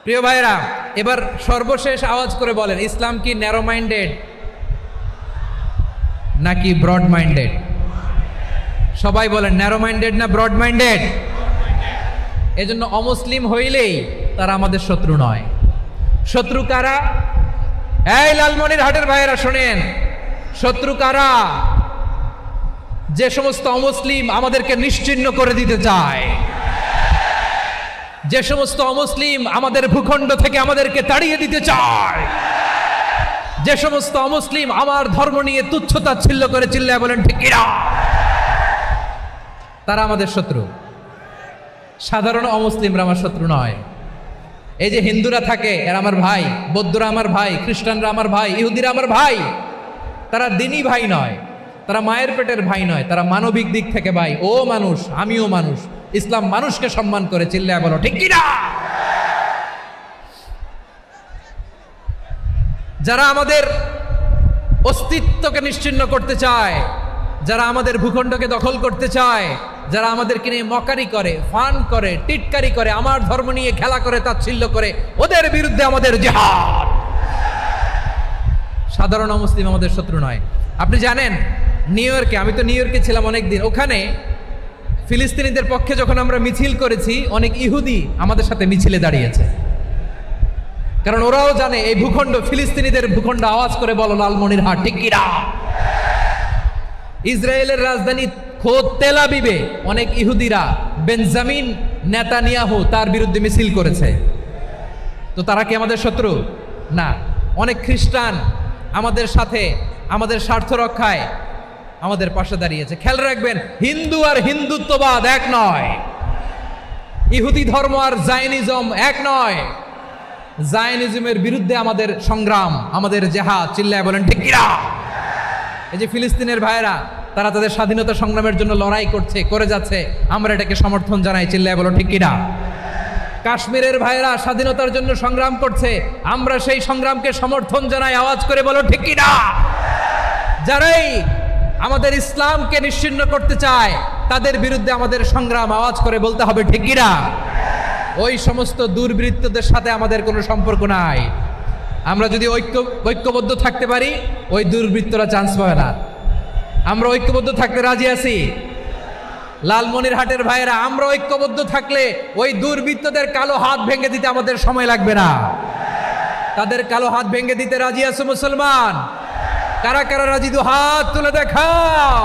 প্রিয় ভাইরা, এবার সর্বশেষ আওয়াজ করে বলেন, ইসলাম কি ন্যারো মাইন্ডেড নাকি ব্রড মাইন্ডেড? সবাই বলেন ন্যারো মাইন্ডেড না ব্রড মাইন্ডেড? এজন্য অমুসলিম হইলেই তারা আমাদের শত্রু নয়। শত্রু কারা? এই লালমনিরহাটের ভাইয়েরা শোনেন, শত্রু কারা? যে সমস্ত অমুসলিম আমাদেরকে নিশ্চিহ্ন করে দিতে চায়, যে সমস্ত অমুসলিম আমাদের ভূখণ্ড থেকে আমাদেরকে তাড়িয়ে দিতে চায়, যে সমস্ত অমুসলিম আমার ধর্ম নিয়ে তুচ্ছতাচ্ছিল্য করে চিল্লায় বলেন ঠিক কিনা, তারা আমাদের শত্রু। সাধারণ অমুসলিমরা আমার শত্রু নয়। এই যে হিন্দুরা থাকে এরা আমার ভাই, বৌদ্ধরা আমার ভাই, খ্রিস্টানরা আমার ভাই, ইহুদিরা আমার ভাই। তারা দিনই ভাই নয়, তারা মায়ের পেটের ভাই নয়, তারা মানবিক দিক থেকে ভাই। ও মানুষ, আমিও মানুষ। ইসলাম মানুষকে সম্মান করে, চিল্লায় বলো ঠিক কিনা। যারা আমাদের অস্তিত্বকে নিশ্চিহ্ন করতে চায়, যারা আমাদের ভূখণ্ডকে দখল করতে চায়, যারা আমাদেরকে নিয়ে মকারি করে, ফান করে, টিটকারি করে, আমার ধর্ম নিয়ে খেলা করে, তাচ্ছিল্য করে, ওদের বিরুদ্ধে আমাদের জিহাদ। সাধারণ মুসলিম আমাদের শত্রু নয়। আপনি জানেন নিউ ইয়র্কে, আমি তো নিউ ইয়র্কে ছিলাম অনেকদিন, ওখানে ফিলিস্তিনিদের পক্ষে যখন আমরা মিছিল করেছি, অনেক ইহুদি আমাদের সাথে মিছিলে দাঁড়িয়েছে। কারণ ওরাও জানে এই ভূখণ্ড ফিলিস্তিনিদের ভূখণ্ড। আওয়াজ করে বলো লালমনিরহাট ঠিক কিনা। ইসরায়েলের রাজধানী খোদ তেল আবিবে অনেক ইহুদিরা বেঞ্জামিন নেতানিয়াহু তার বিরুদ্ধে মিছিল করেছে। তো তারা কি আমাদের শত্রু? না। অনেক খ্রিস্টান আমাদের সাথে আমাদের স্বার্থ রক্ষায় আমাদের পাশে দাঁড়িয়েছে। খেয়াল রাখবেন, হিন্দু আর হিন্দুত্ববাদ এক নয়, ইহুদি ধর্ম আর জায়নিজম এক নয়। জায়নিজমের বিরুদ্ধে আমাদের সংগ্রাম, আমাদের জেহাদ, চিল্লায় বলেন ঠিক কিনা। এই যে ফিলিস্তিনের ভাইয়েরা, তারা তাদের স্বাধীনতা সংগ্রামের জন্য লড়াই করছে, করে যাচ্ছে, আমরা এটাকে সমর্থন জানাই, চিল্লায় বলো ঠিক কিনা। কাশ্মীরের ভাইয়েরা স্বাধীনতার জন্য সংগ্রাম করছে, আমরা সেই সংগ্রামকে সমর্থন জানাই, আওয়াজ করে বলো ঠিক কিনা। যারাই আমাদের ইসলামকে নিশ্চিহ্ন করতে চায় তাদের বিরুদ্ধে আমাদের সংগ্রাম, আওয়াজ করে বলতে হবে ঠিক কিনা। ওই সমস্ত দুর্বৃত্তদের সাথে আমাদের কোনো সম্পর্ক নাই। আমরা যদি ঐক্যবদ্ধ থাকতে পারি, ওই দুর্বৃত্তরা চান্স পাবে না। আমরা ঐক্যবদ্ধ থাকতে রাজি আছি। লালমনিরহাটের ভাইয়েরা, আমরা ঐক্যবদ্ধ থাকলে ওই দুর্বৃত্তদের কালো হাত ভেঙে দিতে আমাদের সময় লাগবে না। তাদের কালো হাত ভেঙে দিতে রাজি আছে মুসলমান? কারা কারা রাজি? দু হাত তুলে দেখাও।